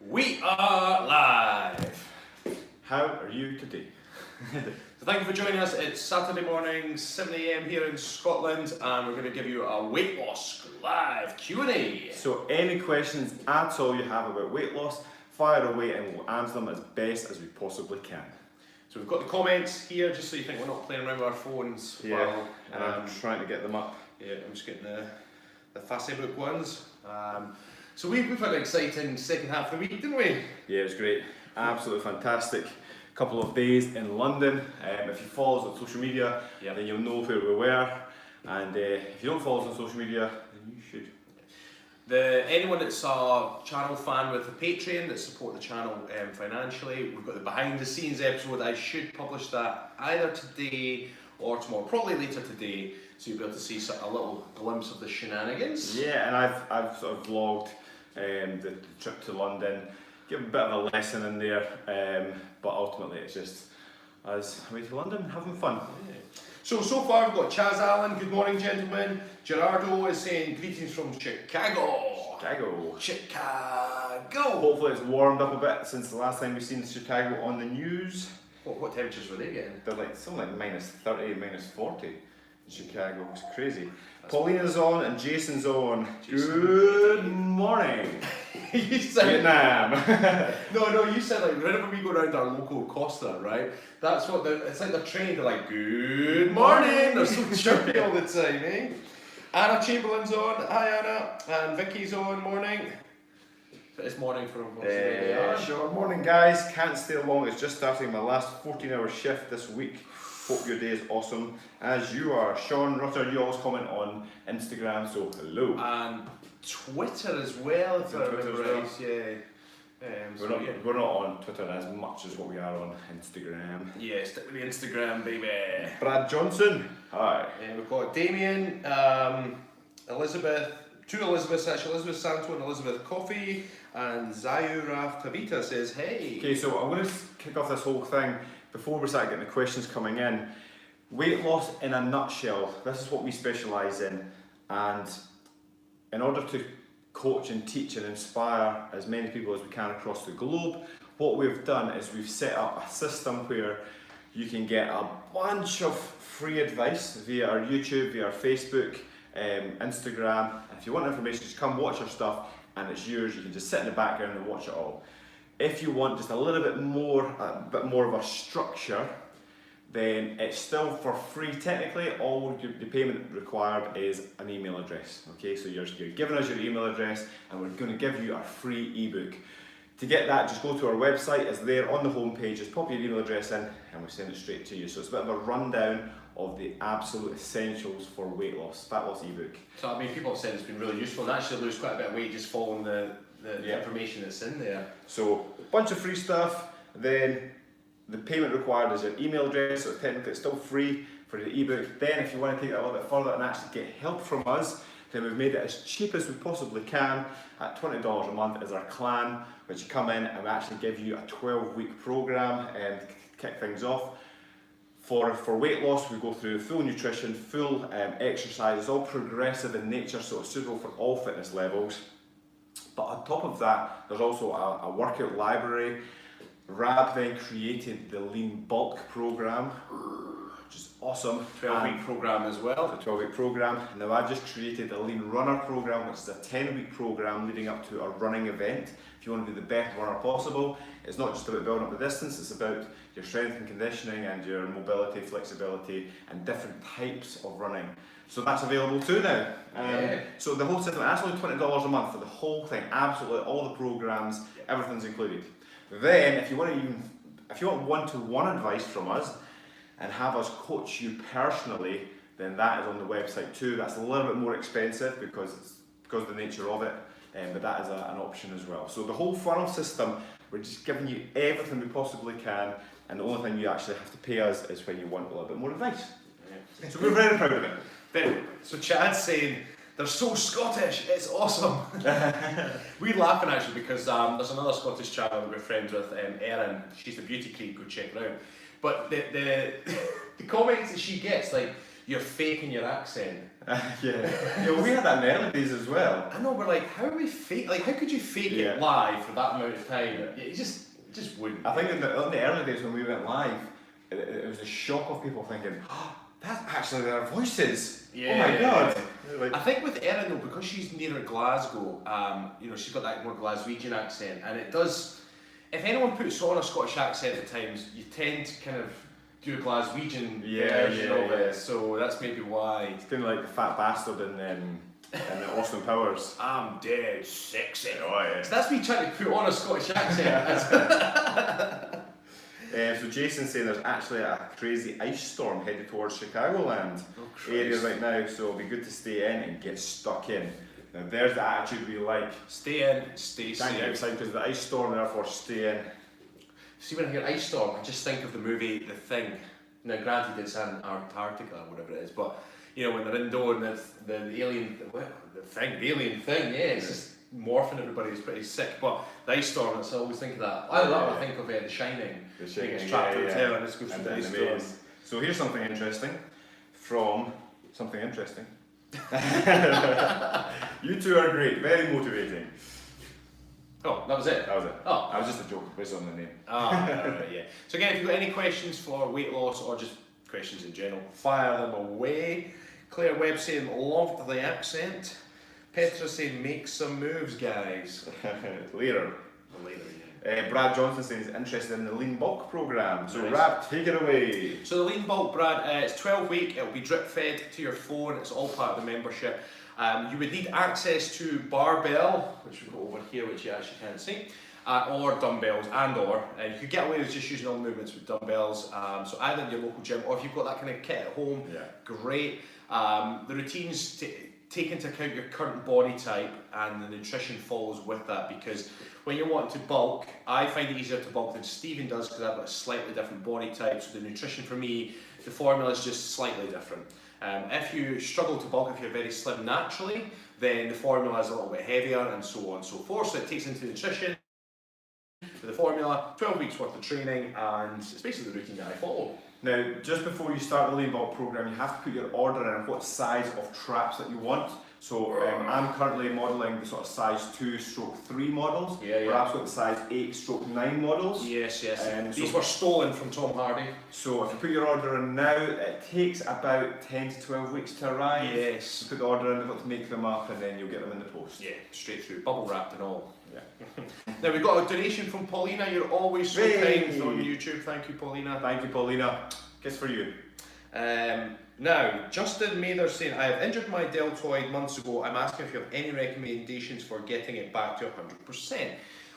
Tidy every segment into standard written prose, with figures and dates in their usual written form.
We are live! How are you today? So thank you for joining us. It's Saturday morning, 7 AM here in Scotland, and we're going to give you a weight loss live Q&A. So any questions at all you have about weight loss, fire away and we'll answer them as best as we possibly can. So we've got the comments here, just so you think we're not playing around with our phones. Yeah, and I'm trying to get them up. Yeah, I'm just getting the Facebook ones. So we've had an exciting second half of the week, didn't we? Yeah, it was great. Absolutely fantastic. Couple of days in London. If you follow us on social media, then you'll know where we were. And if you don't follow us on social media, then you should. Anyone that's a channel fan with a Patreon that support the channel financially, we've got the behind the scenes episode. I should publish that either today or tomorrow, probably later today, so you'll be able to see a little glimpse of the shenanigans. Yeah, and I've sort of vlogged the trip to London, give a bit of a lesson in there, but ultimately it's just us away to London having fun. Yeah. So far we've got Chaz Allen, good morning gentlemen. Gerardo is saying greetings from Chicago. Chicago. Hopefully it's warmed up a bit since the last time we've seen Chicago on the news. What temperatures were they getting? They're like something like minus 30, minus 40 in Chicago. It's crazy. Paulina's on and Jason's on. Good morning. You said Vietnam. No, you said like whenever we go around our local Costa, right? That's what it's like they're trained. They're like, good morning. They're so chirpy all the time, eh? Anna Chamberlain's on. Hi Anna. And Vicky's on. Morning. It's morning for them. Sure. Morning guys. Can't stay long. It's just starting my last 14-hour shift this week. Hope your day is awesome as you are. Sean Rutter, you always comment on Instagram, so hello. And Twitter as well, if I remember right. Yeah. We're not on Twitter as much as what we are on Instagram. Yeah, stick with the Instagram, baby. Brad Johnson, hi. And we've got Damien, Elizabeth, two Elizabeths actually, Elizabeth Santo and Elizabeth Coffee, and Zayuraf Tavita says, hey. Okay, so I'm going to kick off this whole thing before we start getting the questions coming in. Weight loss in a nutshell, this is what we specialise in, and in order to coach and teach and inspire as many people as we can across the globe, what we've done is we've set up a system where you can get a bunch of free advice via our YouTube, via our Facebook, Instagram. And if you want information, just come watch our stuff and it's yours. You can just sit in the background and watch it all. If you want just a little bit more of a structure, then it's still for free technically. All the payment required is an email address. Okay, so you're giving us your email address and we're going to give you a free ebook. To get that, just go to our website. It's there on the homepage. Just pop your email address in and we send it straight to you. So it's a bit of a rundown of the absolute essentials for weight loss, fat loss ebook. So I mean, people have said it's been really useful and actually lose quite a bit of weight just following the information that's in there. So a bunch of free stuff, then the payment required is your email address, so technically it's still free for the ebook. Then if you want to take that a little bit further and actually get help from us, then we've made it as cheap as we possibly can at $20 a month as our clan, which you come in and we actually give you a 12-week program and kick things off. For weight loss, we go through full nutrition, full exercise. It's all progressive in nature, so it's suitable for all fitness levels. But on top of that, there's also a workout library. Rab then created the Lean Bulk program, which is awesome. 12-week program as well. It's a 12-week program. Now I've just created the Lean Runner program, which is a 10-week program leading up to a running event. If you want to be the best runner possible, it's not just about building up the distance, it's about your strength and conditioning and your mobility, flexibility, and different types of running. So that's available too now. So the whole system, that's only $20 a month for the whole thing, absolutely all the programs, everything's included. Then, if you want one-to-one advice from us and have us coach you personally, then that is on the website too. That's a little bit more expensive because of the nature of it, but that is an option as well. So the whole funnel system, we're just giving you everything we possibly can, and the only thing you actually have to pay us is when you want a little bit more advice. Yeah. So we're very proud of it. Very. So Chad's saying, they're so Scottish, it's awesome. We're laughing actually because there's another Scottish channel we're friends with, Erin. She's the beauty creep, go check her out. But the comments that she gets, like, you're faking your accent. Yeah, we had that in the early days as well. I know, we're like, how are we fake? Like, how could you fake it live for that amount of time? You just wouldn't. I think in the early days when we went live, it was a shock of people thinking, oh, that's actually their voices. Yeah, oh my god. Like, I think with Erin though, because she's nearer Glasgow, you know, she's got that more Glaswegian accent, and it does. If anyone puts on a Scottish accent at times, you tend to kind of do a Glaswegian version of it. So that's maybe why. It's kind of like the fat bastard in Austin Powers. I'm dead sexy. Oh, yeah. So that's me trying to put on a Scottish accent. So Jason's saying there's actually a crazy ice storm headed towards Chicagoland area right now, so it'll be good to stay in and get stuck in. Now there's the attitude we like. Stay in, stay safe. Can't get outside because of the ice storm, therefore stay in. See, when I hear ice storm, I just think of the movie The Thing. Now granted it's Antarctica or whatever it is, but you know when they're indoor and the alien, the alien thing, it's just morphing everybody, is pretty sick. But the ice storm, I always think of that. I think of The Shining. The Shining, it's trapped in a hotel and it's goes through the ice storm. So here's something interesting from something interesting. You two are great, very motivating. Oh, that was it? That was it. Oh. That was just a joke based on the name. Right. So again, if you've got any questions for weight loss or just questions in general, fire them away. Claire Webb saying, loved the accent. Petra saying, make some moves, guys. Later. Brad Johnson saying he's interested in the Lean Bulk programme. So, Rab, take it away. So, the Lean Bulk, Brad, it's 12-week. It'll be drip fed to your phone. It's all part of the membership. You would need access to barbell, which we've got over here, which you actually can't see, or dumbbells, and you could get away with just using all movements with dumbbells. So, either in your local gym, or if you've got that kind of kit at home, great. The routines take into account your current body type, and the nutrition follows with that, because when you're wanting to bulk, I find it easier to bulk than Stephen does because I've got a slightly different body type, so the nutrition for me, the formula is just slightly different. If you struggle to bulk, if you're very slim naturally, then the formula is a little bit heavier and so on and so forth, so it takes into nutrition, the formula, 12 weeks worth of training, and it's basically the routine that I follow. Now, just before you start the Lean Bulk program, you have to put your order in what size of traps that you want. So I'm currently modelling the sort of size 2/3 models. Perhaps got the size 8/9 models. Yes. These were stolen from Tom Hardy. So if you put your order in now, it takes about 10 to 12 weeks to arrive. Yes. You put the order in, they've got to make them up, and then you'll get them in the post. Yeah, straight through, bubble wrapped and all. Yeah. Now we've got a donation from Paulina. You're always so kind on YouTube. Thank you, Paulina. Thank you, Paulina. Guess for you. Now, Justin Mather saying, I have injured my deltoid months ago. I'm asking if you have any recommendations for getting it back to 100%.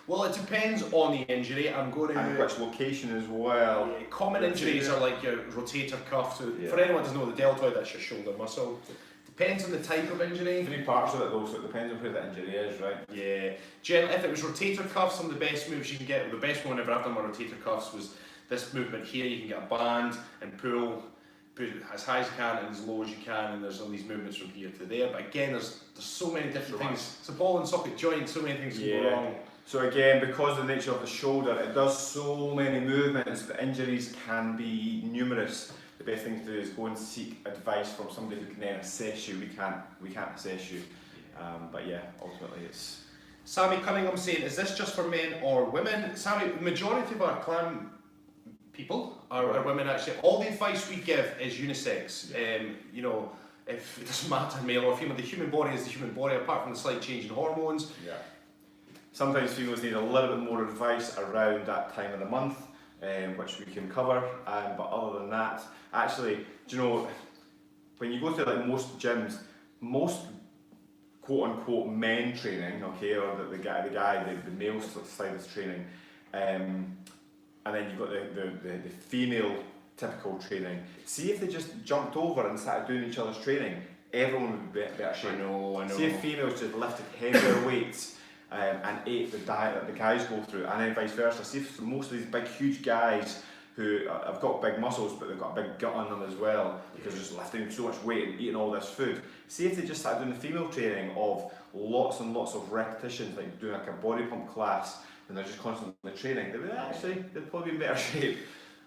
Well, it depends on the injury. I'm going to... And which location as well. Common injuries are like your rotator cuff. So for anyone who doesn't know the deltoid, that's your shoulder muscle. Depends on the type of injury. 3 parts of it though, so it depends on where the injury is, right? Yeah. Generally, if it was rotator cuffs, some of the best moves you can get, the best one ever I've done with rotator cuffs was this movement here. You can get a band and pull it as high as you can and as low as you can, and there's all these movements from here to there. But again, there's so many different things. It's a ball and socket joint, so many things can go wrong. So again, because of the nature of the shoulder, it does so many movements, the injuries can be numerous. The best thing to do is go and seek advice from somebody who can then assess you. We can't assess you. But yeah, ultimately it's... Sammy Cunningham saying, is this just for men or women? Sammy, the majority of our clan people are women actually. All the advice we give is unisex. You know, if it doesn't matter male or female, the human body is the human body, apart from the slight change in hormones. Yeah. Sometimes females need a little bit more advice around that time of the month, which we can cover. But other than that, actually, do you know, when you go to like most gyms, most quote unquote men training, okay, or the male side of training, and then you've got the female typical training. See if they just jumped over and started doing each other's training, everyone would be better shape. I know. See if females just lifted heavier weights and ate the diet that the guys go through, and then vice versa. See if most of these big, huge guys who have got big muscles, but they've got a big gut on them as well, because they're just lifting so much weight and eating all this food. See if they just started doing the female training of lots and lots of repetitions, like doing like a body pump class, and they're just constantly training. They'd probably be in better shape.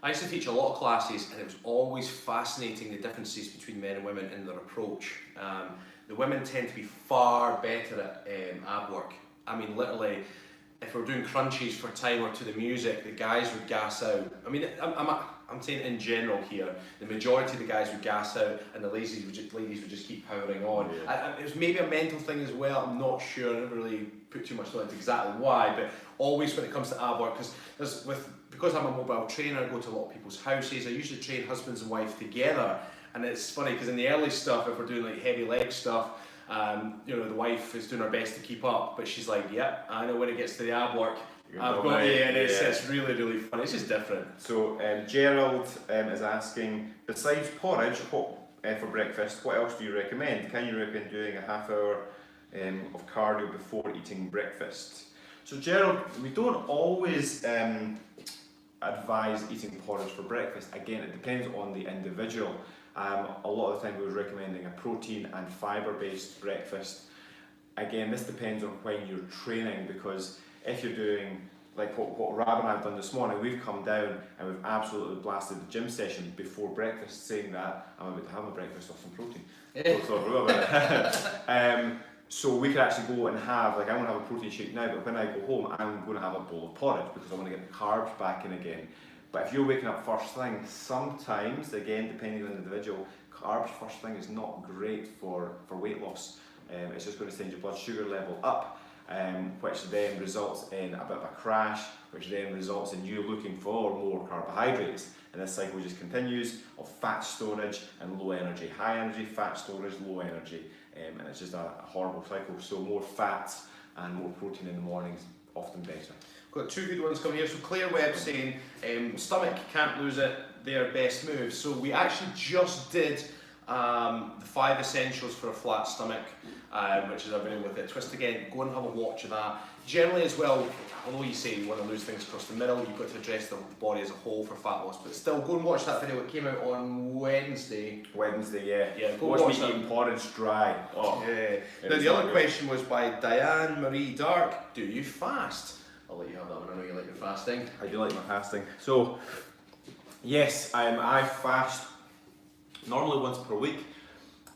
I used to teach a lot of classes, and it was always fascinating the differences between men and women in their approach. The women tend to be far better at ab work. I mean, literally, if we're doing crunches for time or to the music, the guys would gas out. I mean, I'm saying in general here, the majority of the guys would gas out, and the ladies would just keep powering on. Yeah. It was maybe a mental thing as well. I'm not sure. I never really put too much thought into exactly why, but always when it comes to ab work, because I'm a mobile trainer, I go to a lot of people's houses. I usually train husbands and wife together, and it's funny because in the early stuff, if we're doing like heavy leg stuff, the wife is doing her best to keep up, but she's like, "Yep, I know when it gets to the ab work, I've got you," and it's really, really fun. It's just different. So Gerald is asking, besides porridge, what for breakfast, what else do you recommend? Can you recommend doing a half hour of cardio before eating breakfast? So Gerald, we don't always advise eating porridge for breakfast. Again, it depends on the individual. A lot of the time we were recommending a protein and fibre based breakfast. Again, this depends on when you're training, because if you're doing like what Rab and I have done this morning, we've come down and we've absolutely blasted the gym session before breakfast, saying that I'm about to have my breakfast off some protein. So we could actually go and have, like, I'm going to have a protein shake now, but when I go home, I'm going to have a bowl of porridge because I want to get the carbs back in again. But if you're waking up first thing, sometimes, again, depending on the individual, carbs first thing is not great for weight loss. It's just going to send your blood sugar level up, which then results in a bit of a crash, which then results in you looking for more carbohydrates. And this cycle just continues of fat storage and low energy. High energy, fat storage, low energy. And it's just a horrible cycle. So more fats and more protein in the mornings, often better. Got two good ones coming here. So Claire Webb saying, stomach, can't lose it, their best move. So we actually just did the 5 essentials for a flat stomach, which is everything with it. Twist again, go and have a watch of that. Generally as well, although you say you want to lose things across the middle, you've got to address the body as a whole for fat loss, but still go and watch that video. It came out on Wednesday. Yeah. Go watch watch me that. eating porridge dry. Oh, yeah. Now the other question was by Diane Marie Dark. Do you fast? I'll let you have that one. I know you like your fasting. I do like my fasting. So, yes, I fast normally once per week.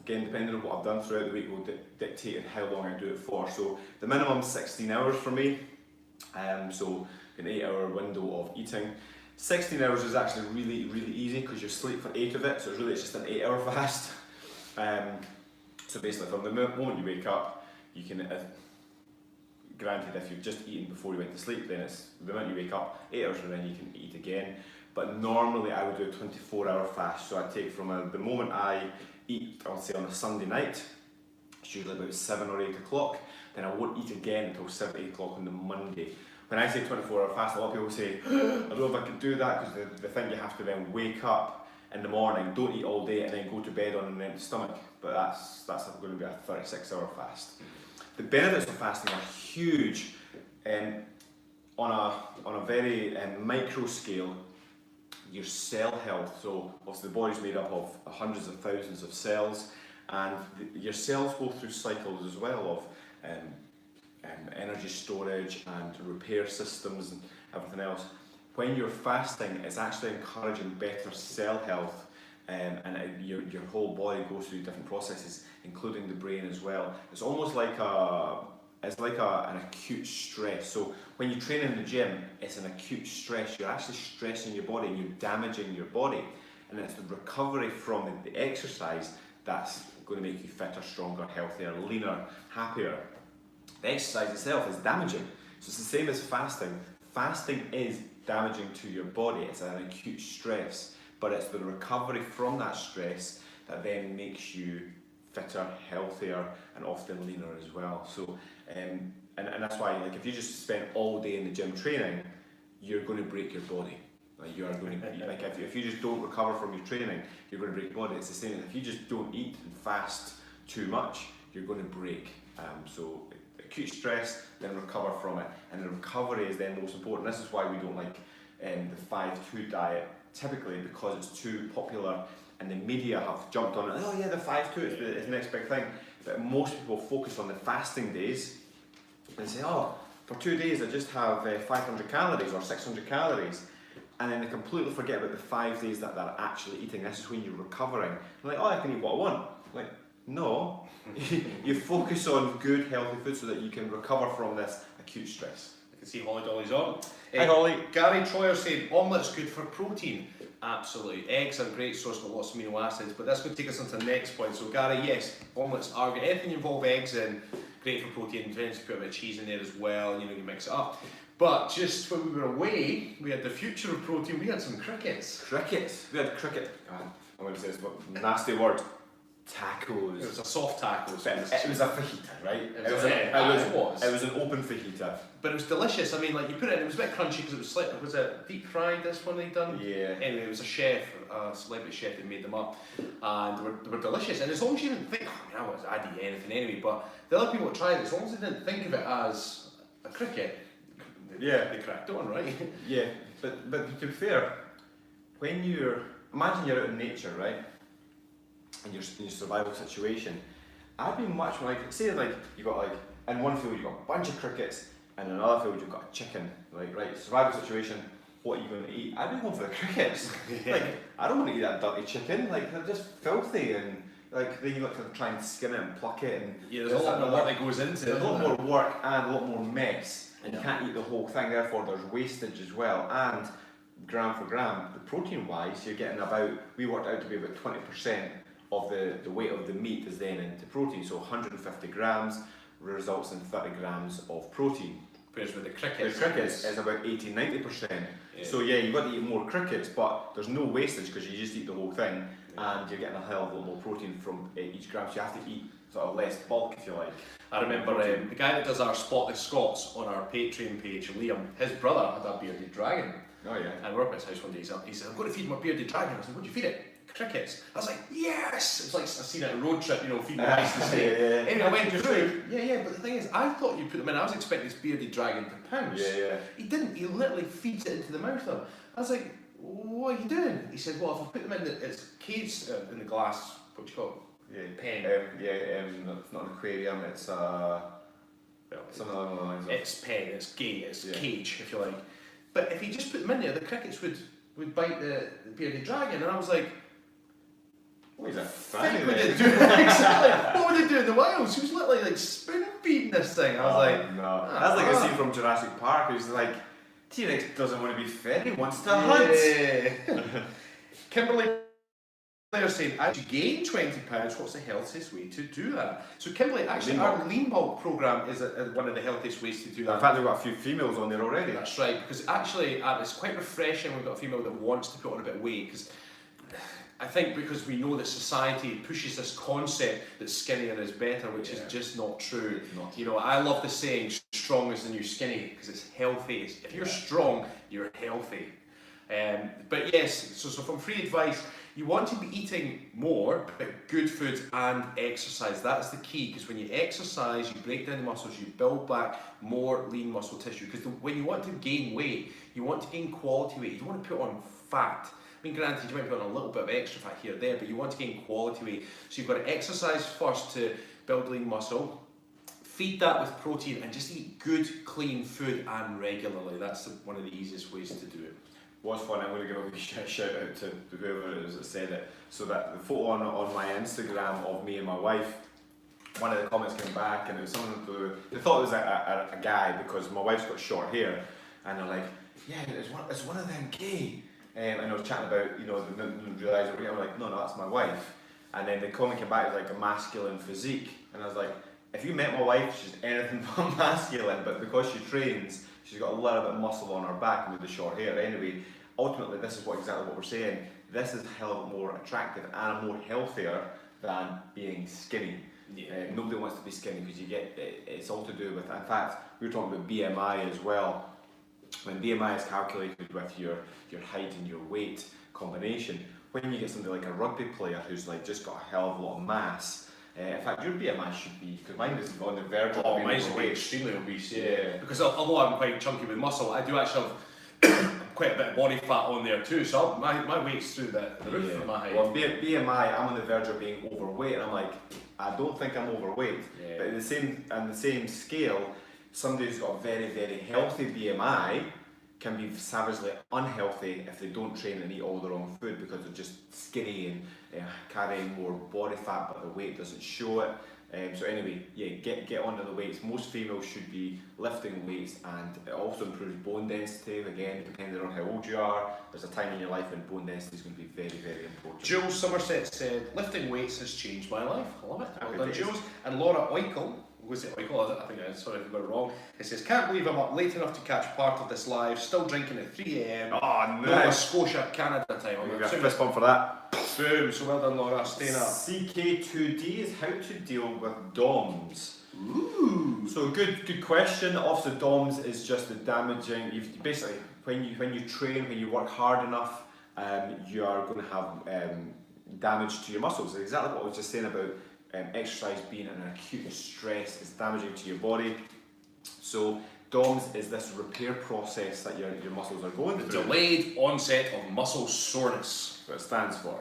Again, depending on what I've done throughout the week will dictate how long I do it for. So the minimum is 16 hours for me. So an 8-hour window of eating. 16 hours is actually really, really easy because you sleep for 8 of it. So it's just an 8-hour fast. So basically from the moment you wake up, you can, granted if you've just eaten before you went to sleep, then it's the moment you wake up, 8 hours and then you can eat again. But normally I would do a 24-hour fast. So I take from the moment I eat, I'll say on a Sunday night, it's usually about 7 or 8 o'clock, then I won't eat again until 7 or 8 o'clock on the Monday. When I say 24-hour fast, a lot of people say, I don't know if I could do that, because they think you have to then wake up in the morning, don't eat all day, and then go to bed on an empty stomach. But that's going to be a 36-hour fast. The benefits of fasting are huge. On a very micro scale, your cell health, so obviously the body's made up of hundreds of thousands of cells, and your cells go through cycles as well of energy storage and repair systems and everything else. When you're fasting, it's actually encouraging better cell health, and your whole body goes through different processes, including the brain as well. It's almost like an acute stress. So when you train in the gym, it's an acute stress. You're actually stressing your body and you're damaging your body. And it's the recovery from the exercise that's going to make you fitter, stronger, healthier, leaner, happier. The exercise itself is damaging. So it's the same as fasting. Fasting is damaging to your body. It's an acute stress. But it's the recovery from that stress that then makes you fitter, healthier, and often leaner as well. So, and that's why, like, if you just spend all day in the gym training, you're going to break your body. Like, you are going to, like, if you just don't recover from your training, you're going to break your body. It's the same. If you just don't eat and fast too much, you're going to break. So acute stress, then recover from it, and the recovery is then most important. This is why we don't like the 5-2 diet typically, because it's too popular. And the media have jumped on it. Oh yeah, the 5-2 is the next big thing. But most people focus on the fasting days and say, oh, for 2 days I just have 500 calories or 600 calories. and then they completely forget about the 5 days that they're actually eating. This is when you're recovering. They're like, oh, I can eat what I want. Like, no. You focus on good, healthy food so that you can recover from this acute stress. I can see Holly Dolly's on. Hi, Holly. Gary Troyer saying omelets good for protein. Absolutely. Eggs are a great source of lots of amino acids, but that's going to take us on to the next point. So Gary, yes, omelets are good. Anything you involve eggs in, great for protein. Tends to put a bit of cheese in there as well, you mix it up. But just when we were away, we had the future of protein, we had some crickets. Crickets? We had cricket. I'm going to say this nasty word. Tacos. It was a soft taco. It was a fajita, right? It was an open fajita. But it was delicious. I mean, like you put it in, it was a bit crunchy because it was slightly, was it deep fried this one they done? Yeah. Anyway, it was a celebrity chef that made them up. And they were delicious. And as long as you didn't think, I'd eat anything anyway, but the other people that tried it, as long as they didn't think of it as a cricket, they cracked on, right? Yeah, but to be fair, when imagine you're out in nature, right? And you're in your survival situation, I'd be much more like, say like you got like, in one field you've got a bunch of crickets, and in another field you've got a chicken, like right, survival situation, what are you going to eat? I'd be going for the crickets. Like, I don't want to eat that dirty chicken, like they're just filthy, and like then you look to try and skin it and pluck it, and there's a lot more work that goes into it. There's a lot more work and a lot more mess, and you can't eat the whole thing, therefore there's wastage as well, and gram for gram, the protein wise, you're getting we worked out to be about 20% of the weight of the meat is then into protein, so 150 grams results in 30 grams of protein. Whereas with the crickets is about 80-90%. Yeah. So yeah, you've got to eat more crickets, but there's no wastage because you just eat the whole thing, and you're getting a hell of a lot more protein from each gram, so you have to eat sort of less bulk if you like. I remember the guy that does our Spotless Scots on our Patreon page, Liam, his brother had a bearded dragon. Oh yeah. And we're up at his house one day, he said, I'm going to feed my bearded dragon. I said, what do you feed it? Crickets. I was like, yes! It's like I've seen it on a road trip, feeding the mice to say. Anyway, I went through. Yeah, but the thing is, I thought you put them in. I was expecting this bearded dragon to pounce. Yeah. He didn't. He literally feeds it into the mouth of him. I was like, what are you doing? He said, well, if I put them in it's caged in the glass, what do you call it? Pen. It's not an aquarium, it's something along the lines of. It's pen, it's gate, it's cage, if you like. But if he just put them in there, the crickets would bite the bearded dragon, and I was like, what is that? Exactly. What would they do in the wild? She was literally like spoon feeding this thing. I was like, no. That's like a scene from Jurassic Park. Who's like, T-Rex doesn't want to be fed; he wants to hunt. Kimberly, they're saying, as you gain 20 pounds, what's the healthiest way to do that? So Kimberly, actually, our lean bulk program is one of the healthiest ways to do that. In fact, we've got a few females on there already. That's right, because actually, it's quite refreshing. We've got a female that wants to put on a bit of weight because. I think because we know that society pushes this concept that skinnier is better, which is just not true. I love the saying, strong is the new skinny, because it's healthy. If you're strong, you're healthy. But yes, so from free advice, you want to be eating more, but good food and exercise. That's the key, because when you exercise, you break down the muscles, you build back more lean muscle tissue. Because when you want to gain weight, you want to gain quality weight. You don't want to put on fat. I mean, granted, you might put on a little bit of extra fat here or there, but you want to gain quality weight. So you've got to exercise first to build lean muscle, feed that with protein, and just eat good, clean food and regularly. That's one of the easiest ways to do it. What's fun, I'm going to give a shout out to whoever it is that said it. So that the photo on my Instagram of me and my wife, one of the comments came back and it was someone they thought it was a guy because my wife's got short hair, and they're like, yeah, it's one of them gay. And I was chatting about, didn't realise it. I'm like, no, that's my wife. And then the comment came back as like a masculine physique. And I was like, if you met my wife, she's anything but masculine, but because she trains, she's got a little bit of muscle on her back with the short hair. Anyway, ultimately, this is exactly what we're saying. This is a hell of a more attractive and more healthier than being skinny. Yeah. Nobody wants to be skinny because it's all to do with, in fact, we were talking about BMI as well. When BMI is calculated with your height and your weight combination, when you get somebody like a rugby player who's like just got a hell of a lot of mass, in fact your BMI should be, because mine is on the verge of being mine's overweight. Extremely obese, yeah. Because although I'm quite chunky with muscle, I do actually have quite a bit of body fat on there too, so my weight's through the roof for my height. Well, BMI, I'm on the verge of being overweight, and I'm like, I don't think I'm overweight, but on the same scale, somebody who's got a very, very healthy BMI can be savagely unhealthy if they don't train and eat all the wrong food because they're just skinny and carrying more body fat, but the weight doesn't show it. So anyway, yeah, get onto the weights. Most females should be lifting weights, and it also improves bone density. Again, depending on how old you are, there's a time in your life when bone density is going to be very, very important. Jules Somerset said, lifting weights has changed my life. I love it. Well Happy done, days. Jules. And Laura Oikel, was it Oikel? I think sorry if I got it wrong. It says, can't believe I'm up late enough to catch part of this live, still drinking at 3 a.m. Oh, Nova nice. Scotia, Canada time. We've got a fist bump for that. Boom, so well done, Laura, staying up. CK2D is how to deal with DOMs. Ooh. So good question. Obviously, DOMs is just the damaging. You've basically, when you train, when you work hard enough, you are going to have damage to your muscles. Exactly what I was just saying about exercise being an acute stress is damaging to your body. So DOMS is this repair process that your muscles are going through. Delayed onset of muscle soreness. That's what it stands for.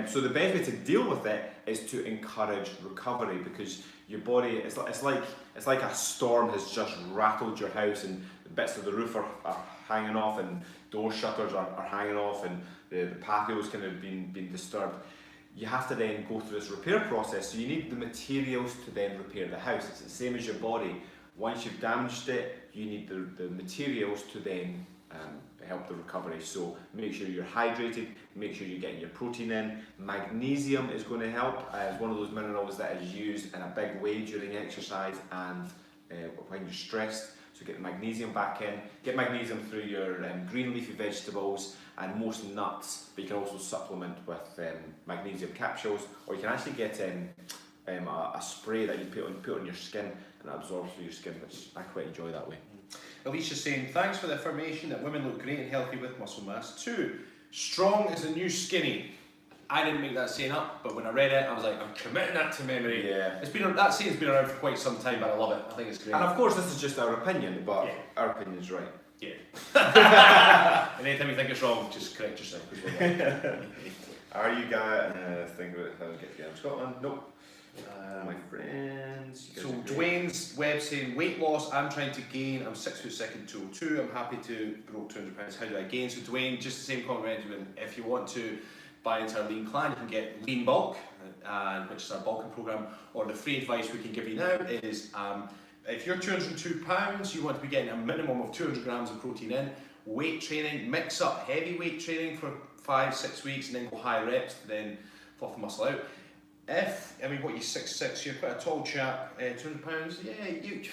So the best way to deal with it is to encourage recovery, because your body, it's like a storm has just rattled your house and the bits of the roof are hanging off and door shutters are hanging off and the patio's kind of been disturbed. You have to then go through this repair process, so you need the materials to then repair the house. It's the same as your body. Once you've damaged it, you need the materials to then help the recovery. So make sure you're hydrated, make sure you're getting your protein in. Magnesium is going to help. It's one of those minerals that is used in a big way during exercise and when you're stressed. So get the magnesium back in. Get magnesium through your green leafy vegetables and most nuts, but you can also supplement with magnesium capsules, or you can actually get a spray that you put on your skin and it absorbs through your skin, which I quite enjoy that way. Alicia's saying, thanks for the affirmation that women look great and healthy with muscle mass. 2, strong is the new skinny. I didn't make that saying up, but when I read it, I was like, I'm committing that to memory. Yeah. That saying's been around for quite some time, but I love it. I think it's great. And of course, this is just our opinion, but Yeah. our opinion's right. Yeah. And anytime you think it's wrong, just correct yourself. Are you guys think about how to get to Scotland? Nope. My friends. So Dwayne's web saying, weight loss, I'm trying to gain, I'm 6'6" and 202, I'm happy to grow 200 pounds, how do I gain? So Dwayne, just the same comment, if you want to buy into our Lean Clan, you can get Lean Bulk, which is our bulking program, or the free advice we can give you now is, if you're 202 pounds, you want to be getting a minimum of 200 grams of protein in, weight training, mix up heavy weight training for 5-6 weeks and then go high reps to then fluff the muscle out. What you're 6'6", you're quite a tall chap, 200 pounds, yeah,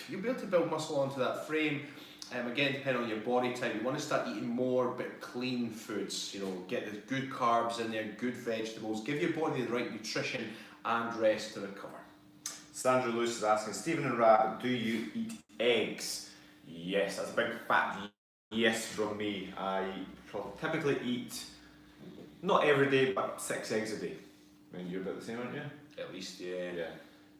you'll be able to build muscle onto that frame. Again, depending on your body type, you want to start eating more but clean foods, get the good carbs in there, good vegetables, give your body the right nutrition and rest to recover. Sandra Lewis is asking, Stephen and Rab, do you eat eggs? Yes, that's a big fat yes from me. I typically eat, not every day, but 6 eggs a day. I mean, you're about the same, aren't you? At least, yeah. Yeah,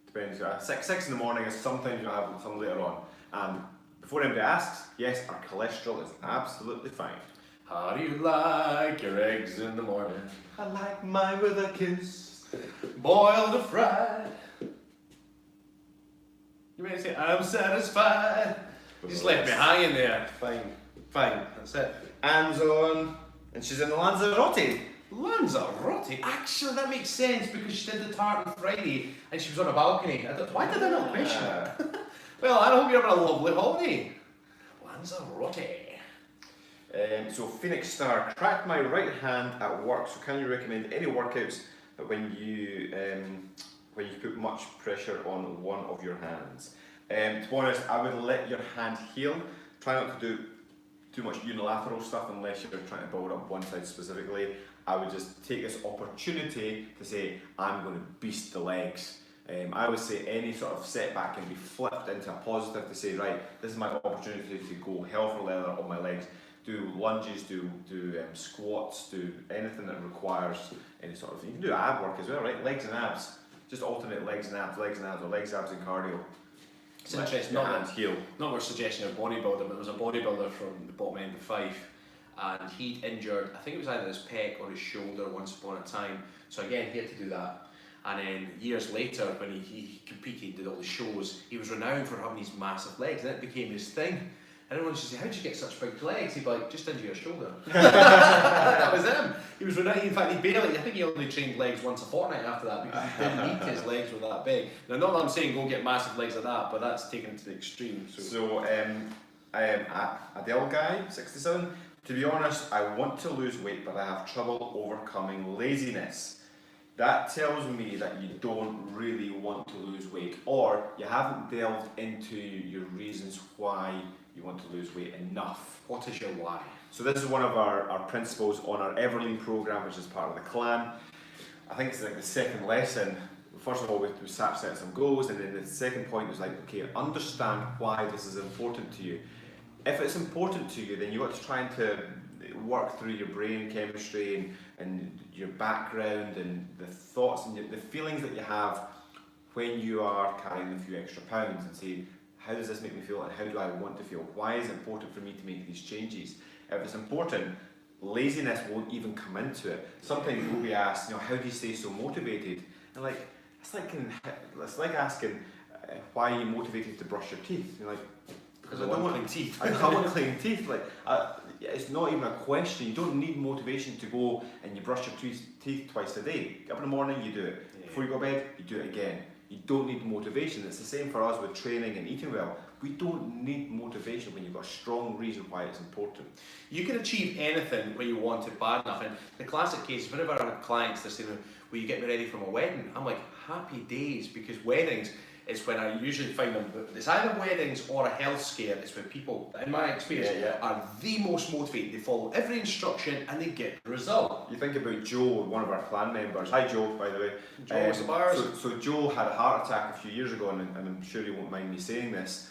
depends. 6 in the morning is sometimes you'll have some later on. And before anybody asks, yes, our cholesterol is absolutely fine. How do you like your eggs in the morning? I like mine with a kiss. Boiled or fried? You may say, I'm satisfied. You just left me hanging there. Fine, that's it. Anne's on, and she's in the Lanzarote. Lanzarote? Actually, that makes sense because she did the tart on Friday and she was on a balcony. Why did I not question that? Well, I hope you're having a lovely holiday. Lanzarote. So Phoenix Star, cracked my right hand at work, so can you recommend any workouts that when you put much pressure on one of your hands? To be honest, I would let your hand heal. Try not to do too much unilateral stuff unless you're trying to build up one side specifically. I would just take this opportunity to say, I'm going to beast the legs. I always say any sort of setback can be flipped into a positive to say, right, this is my opportunity to go hell for leather on my legs. Do lunges, do squats, do anything that requires any sort of, you can do ab work as well, right? Legs and abs. Just alternate legs and abs, or legs, abs and cardio. It's interesting, not we're suggesting a bodybuilder, but there was a bodybuilder from the bottom end of Fife and he'd injured, I think it was either his pec or his shoulder once upon a time. So again, he had to do that. And then years later, when he competed, did all the shows, he was renowned for having these massive legs, and it became his thing. And everyone used to say, how did you get such big legs? He'd be like, just into your shoulder. That was him. He was in fact, I think he only trained legs once a fortnight after that because he didn't need his legs were that big. Now, not that I'm saying go get massive legs like that, but that's taken it to the extreme. So Adele guy, 67, to be honest, I want to lose weight, but I have trouble overcoming laziness. That tells me that you don't really want to lose weight, or you haven't delved into your reasons why you want to lose weight enough. What is your why? So this is one of our principles on our Everlean program, which is part of the clan. I think it's like the second lesson. First of all, we set some goals, and then the second point was like, okay, understand why this is important to you. If it's important to you, then you've got to try to work through your brain chemistry and your background and the thoughts and the feelings that you have when you are carrying a few extra pounds, and say, how does this make me feel and how do I want to feel? Why is it important for me to make these changes? If it's important, laziness won't even come into it. Sometimes we'll be asked, how do you stay so motivated? And it's like asking, why are you motivated to brush your teeth? You're like, because I don't want clean teeth. I want clean teeth. It's not even a question. You don't need motivation to go and you brush your teeth twice a day. Get up in the morning, you do it. Yeah. Before you go to bed, you do it again. You don't need motivation. It's the same for us with training and eating well. We don't need motivation when you've got a strong reason why it's important. You can achieve anything when you want it bad enough. And the classic case, whenever I have clients, they're saying, will you get me ready for my wedding? I'm like, happy days, because weddings is when I usually find them. It's either weddings or a health scare. It's when people, in my experience, are the most motivated. They follow every instruction and they get the result. You think about Joe, one of our clan members. Hi Joe, by the way. Joe, what's the bars? So Joe had a heart attack a few years ago, and I'm sure he won't mind me saying this.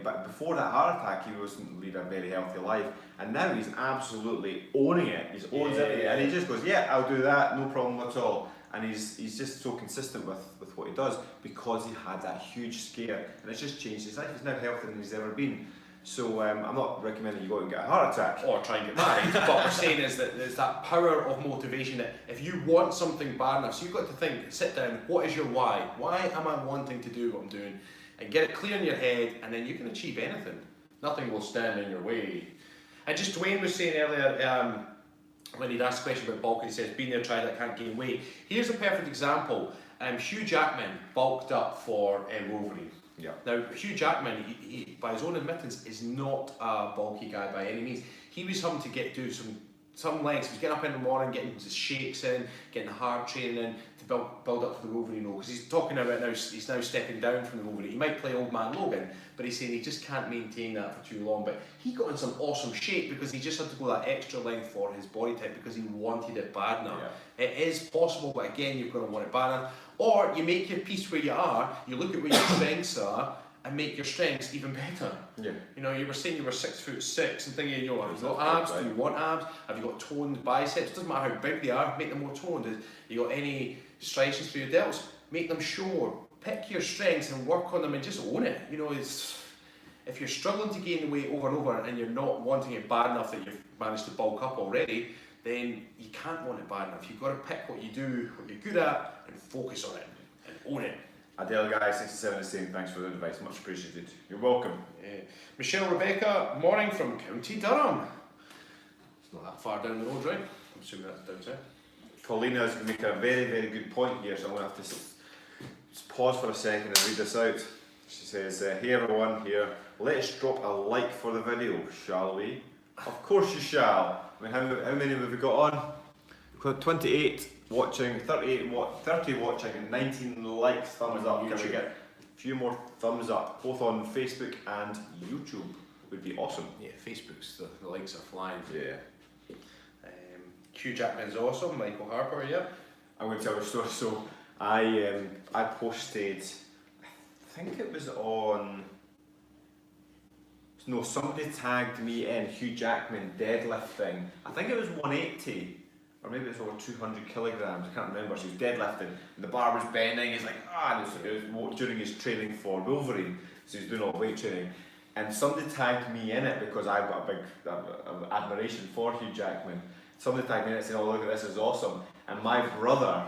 But before that heart attack, he wasn't leading a very healthy life, and now he's absolutely owning it. He's owns it, and he just goes, "Yeah, I'll do that, no problem at all." And he's just so consistent with what he does because he had that huge scare, and it's just changed his life. He's now healthier than he's ever been. So I'm not recommending you go out and get a heart attack or try and get married. But what we're saying is that there's that power of motivation. That if you want something bad enough, so you've got to think, sit down. What is your why? Why am I wanting to do what I'm doing? And get it clear in your head, and then you can achieve anything. Nothing will stand in your way. And just Dwayne was saying earlier, when he'd asked a question about bulking, he says, been there, tried it, can't gain weight. Here's a perfect example. Hugh Jackman bulked up for Wolverine. Yeah. Now, Hugh Jackman, he, by his own admittance, is not a bulky guy by any means. He was having to do some lengths. He was getting up in the morning, getting his shakes in, getting hard training in to build up for the Wolverine role. Because he's talking about now, he's now stepping down from the Wolverine. He might play Old Man Logan, but he's saying he just can't maintain that for too long. But he got in some awesome shape because he just had to go that extra length for his body type because he wanted it bad enough. Yeah. It is possible, but again, you're going to want it bad enough. Or you make your peace where you are, you look at where your strengths are, and make your strengths even better. Yeah. You were saying you were 6'6" and thinking, have you got abs? Do you want abs? Have you got toned biceps? Doesn't matter how big they are, make them more toned. Have you got any striations through your delts? Make them sure. Pick your strengths and work on them and just own it. If you're struggling to gain the weight over and over and you're not wanting it bad enough that you've managed to bulk up already, then you can't want it bad enough. You've got to pick what you do, what you're good at, and focus on it and own it. Adele Guy 67 is saying thanks for the advice, much appreciated. You're welcome. Michelle Rebecca, morning from County Durham. It's not that far down the road, right? I'm assuming that's down south. Paulina is going to make a very, very good point here, so I'm going to have to just pause for a second and read this out. She says, hey everyone here, let's drop a like for the video, shall we? Of course you shall. I mean, how many have we got on? We've got 28 watching, 30 watching, and 19 likes, thumbs up. Can we get a few more thumbs up, both on Facebook and YouTube? Would be awesome. Yeah, Facebook's the likes are flying. Yeah. Hugh Jackman's awesome. Michael Harper, yeah. I'm going to tell you a story. So I posted, I think it was on. No, somebody tagged me in Hugh Jackman deadlifting. I think it was 180. Or maybe it's over 200 kilograms, I can't remember. So he was deadlifting, and the bar was bending. He's like, and it was during his training for Wolverine, so he's doing all weight training. And somebody tagged me in it because I've got a big admiration for Hugh Jackman. Somebody tagged me in it saying, oh look, this is awesome. And my brother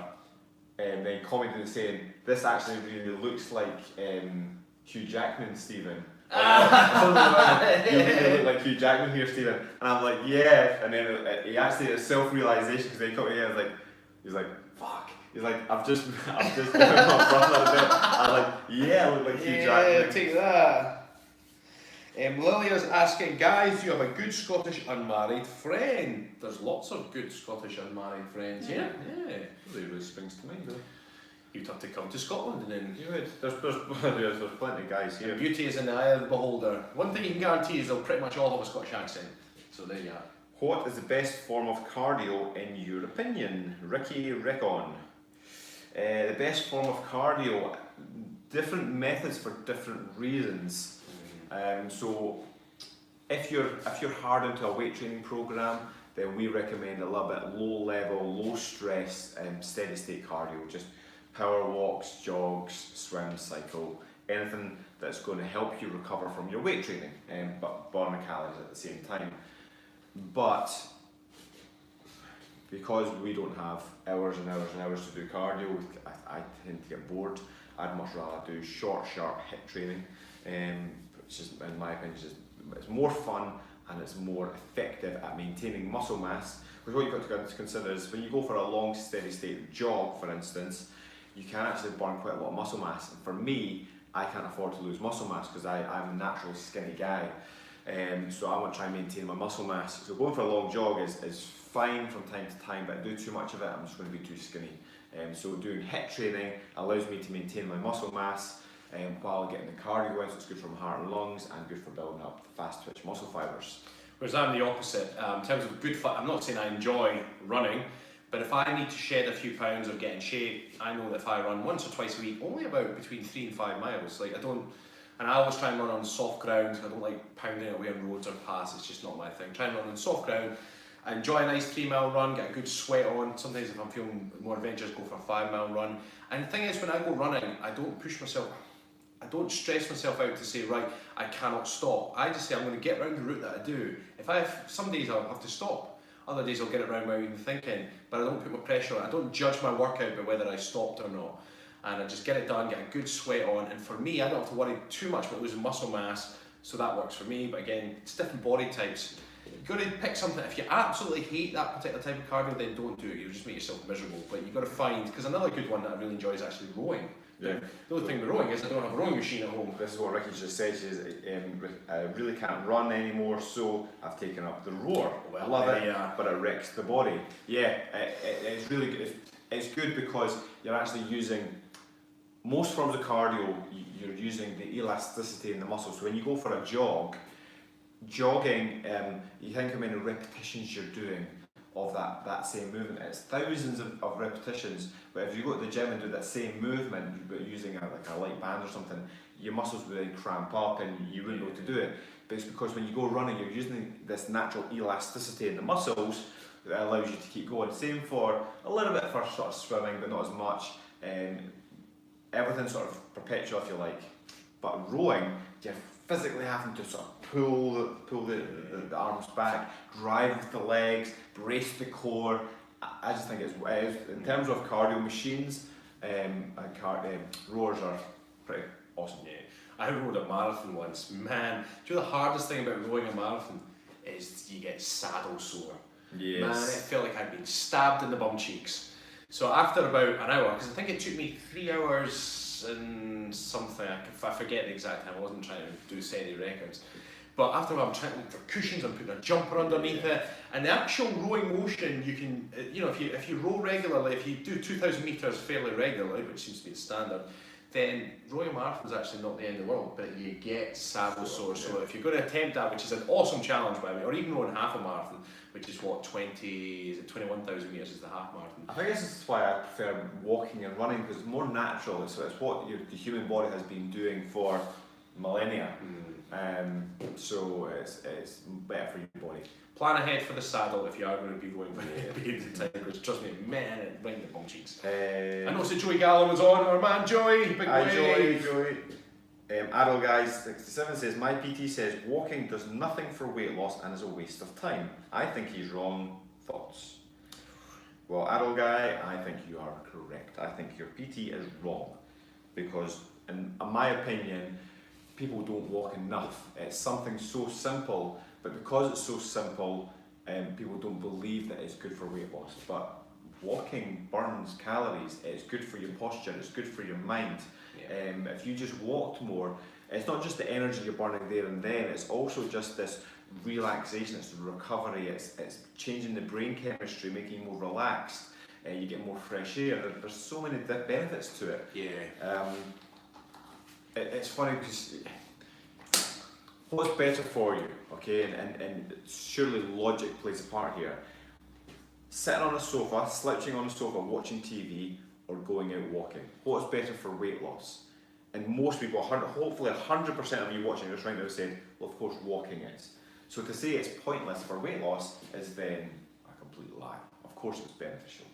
then commented saying, this actually really looks like Hugh Jackman, Stephen. You look like Hugh Jackman here, Stephen. And I'm like, yeah. And then he actually had a self-realization because they caught me. He's like, fuck. He's like, I've just given my brother a bit. I'm like, yeah, I look like Hugh Jackman. Yeah, take that. Lilia's asking, guys, do you have a good Scottish unmarried friend? There's lots of good Scottish unmarried friends. Yeah. Really, really springs to mind, though. You'd have to come to Scotland and then. You would. There's plenty of guys here. Beauty is in the eye of the beholder. One thing you can guarantee is they'll pretty much all have a Scottish accent. So there you are. What is the best form of cardio in your opinion? Ricky Rickon. The best form of cardio, different methods for different reasons. So if you're hard into a weight training program, then we recommend a little bit low level, low stress, steady state cardio. Just power walks, jogs, swim, cycle, anything that's going to help you recover from your weight training, but burn the calories at the same time. But because we don't have hours and hours and hours to do cardio, I tend to get bored. I'd much rather do short, sharp HIIT training, which is, in my opinion, it's more fun and it's more effective at maintaining muscle mass. Because what you've got to consider is when you go for a long, steady state jog, for instance, you can actually burn quite a lot of muscle mass. And for me, I can't afford to lose muscle mass because I'm a naturally skinny guy. So I want to try and maintain my muscle mass. So going for a long jog is fine from time to time, but I do too much of it, I'm just going to be too skinny. So doing HIIT training allows me to maintain my muscle mass while getting the cardio in, so it's good for my heart and lungs and good for building up fast twitch muscle fibres. Whereas I'm the opposite. In terms of good fat, I'm not saying I enjoy running, but if I need to shed a few pounds or get in shape, I know that if I run once or twice a week, only about between 3 and 5 miles, and I always try and run on soft ground. I don't like pounding it away on roads or paths, it's just not my thing. Try and run on soft ground. I enjoy a nice 3 mile run, get a good sweat on. Sometimes if I'm feeling more adventurous, go for a 5 mile run. And the thing is, when I go running, I don't push myself, I don't stress myself out to say, right, I cannot stop. I just say, I'm going to get around the route that I do. Some days I'll have to stop. Other days I'll get it around without even thinking, but I don't put my pressure on. I don't judge my workout by whether I stopped or not. And I just get it done, get a good sweat on. And for me, I don't have to worry too much about losing muscle mass, so that works for me. But again, it's different body types. You've got to pick something. If you absolutely hate that particular type of cardio, then don't do it. You'll just make yourself miserable. But you've got to find, because another good one that I really enjoy is actually rowing. Yeah. The only thing with rowing is I don't have a rowing machine at home. This is what Ricky just said. She says, I really can't run anymore, so I've taken up the rower. Well, love it, but it wrecks the body. Yeah, it's really good. It's good because you're actually using, most forms of cardio, you're using the elasticity in the muscle. So when you go for a jogging, you think how many repetitions you're doing of that same movement. It's thousands of repetitions, but if you go to the gym and do that same movement but using like a light band or something, your muscles would then cramp up and you wouldn't be able to do it. But it's because when you go running, you're using this natural elasticity in the muscles that allows you to keep going. Same for a little bit for sort of swimming, but not as much. Everything sort of perpetual, if you like. But rowing, you're physically having to sort of pull the arms back, drive with the legs, brace the core. I just think it's in terms of cardio machines, rowers are pretty awesome. Yeah, I rowed a marathon once. Man, do you know the hardest thing about rowing a marathon is you get saddle sore. Yes. Man, it felt like I'd been stabbed in the bum cheeks. So after about an hour, because I think it took me 3 hours and something, I forget the exact time, I wasn't trying to do set any records. But after a while, I'm trying to look for cushions, I'm putting a jumper underneath it, and the actual rowing motion, you can, if you row regularly, if you do 2,000 metres fairly regularly, which seems to be the standard, then rowing a marathon is actually not the end of the world, but you get saddle sore. So if you're going to attempt that, which is an awesome challenge by the way, or even rowing half a marathon, which is what, 21,000 metres is the half marathon. I think this is why I prefer walking and running, because it's more natural. It's what the human body has been doing for millennia. So it's better for your body. Plan ahead for the saddle if you are going to be rowing for periods of time, because trust me, man, it brings the bum cheeks. I know, so Joey Gallo was on, our man Joey, big Hi wave. Joey. Adult Guys 67 says, my PT says walking does nothing for weight loss and is a waste of time. I think he's wrong. Thoughts? Well, Adult Guy, I think you are correct. I think your PT is wrong, because in my opinion, people don't walk enough. It's something so simple, but because it's so simple, people don't believe that it's good for weight loss. But walking burns calories. It's good for your posture. It's good for your mind. Yeah. If you just walked more, it's not just the energy you're burning there and then. It's also just this relaxation. It's the recovery. It's changing the brain chemistry, making you more relaxed. You get more fresh air. There's so many benefits to it. Yeah. It's funny because what's better for you, okay? And surely logic plays a part here. Sitting on a sofa, slouching on a sofa, watching TV, or going out walking. What's better for weight loss? And most people, hopefully 100% of you watching this right now saying, well, of course, walking is. So to say it's pointless for weight loss is then a complete lie. Of course it's beneficial.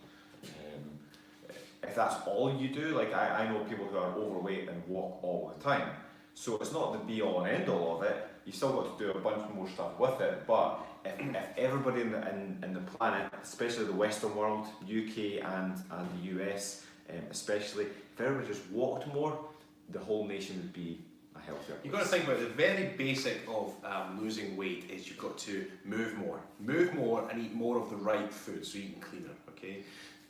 If that's all you do, like I know people who are overweight and walk all the time. So it's not the be all and end all of it. You've still got to do a bunch more stuff with it. But if everybody in the planet, especially the Western world, UK and the US especially, if everybody just walked more, the whole nation would be a healthier place. You've got to think about it. The very basic of losing weight is you've got to move more. Move more and eat more of the right food, so eating cleaner, okay?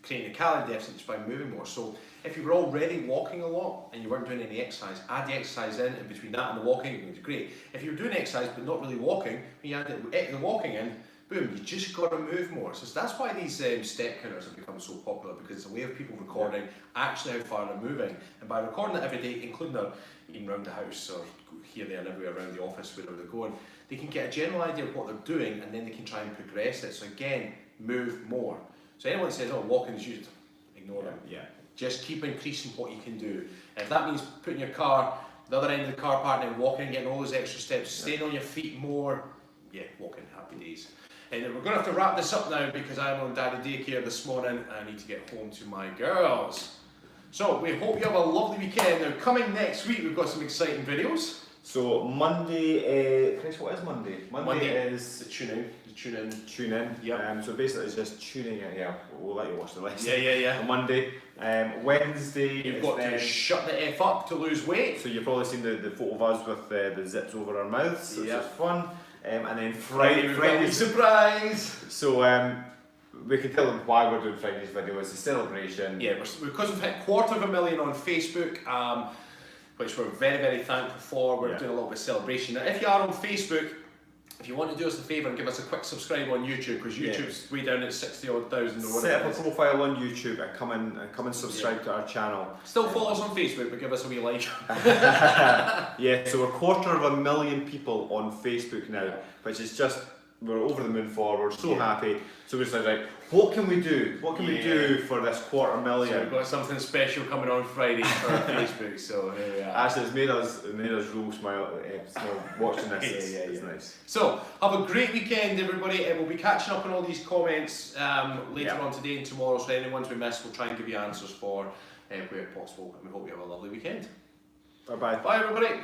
Creating a calorie deficit just by moving more. So if you were already walking a lot and you weren't doing any exercise, add the exercise in, and between that and the walking, it's going to be great. If you're doing exercise but not really walking, when you add the walking in, boom, you just got to move more. So that's why these step counters have become so popular, because it's a way of people recording actually how far they're moving. And by recording it every day, including even around the house or here, there and everywhere around the office, wherever they're going, they can get a general idea of what they're doing, and then they can try and progress it. So again, move more. So anyone says, oh, walking is used, ignore them. Yeah. Just keep increasing what you can do. And if that means putting your car, the other end of the car park, and walking, getting all those extra steps, staying on your feet more, yeah, walking, happy days. And we're going to have to wrap this up now because I'm on daddy daycare this morning and I need to get home to my girls. So we hope you have a lovely weekend. Now coming next week, we've got some exciting videos. So Monday, Chris, what is Monday? Monday is the tune in. Tune in. Yep. So basically it's just tuning in. Yeah, we'll let you watch the rest. Yeah. On Monday. Wednesday. You've got to shut the F up to lose weight. So you've probably seen the photo of us with the zips over our mouths, which is fun. And then Friday's surprise. So we can tell them why we're doing Friday's video. It's a celebration. Yeah, because we've hit 250,000 on Facebook, which we're very, very thankful for. We're doing a little bit of celebration. Now, if you are on Facebook, if you want to do us a favour and give us a quick subscribe on YouTube, because YouTube's way down at 60,000 or whatever. Set up a profile on YouTube and come and subscribe to our channel. Still follow us on Facebook, but give us a wee like. Yeah, so we're 250,000 people on Facebook now, which is just, we're over the moon for. We're so happy. So we're just like, what can we do? What can we do for this 250,000? So we've got something special coming on Friday for our Facebook. So here we are. Actually, it's made us real smile watching this. It's nice. So have a great weekend, everybody. And we'll be catching up on all these comments later on today and tomorrow. So any ones we missed, we'll try and give you answers for where possible. And we hope you have a lovely weekend. Bye bye. Bye, everybody.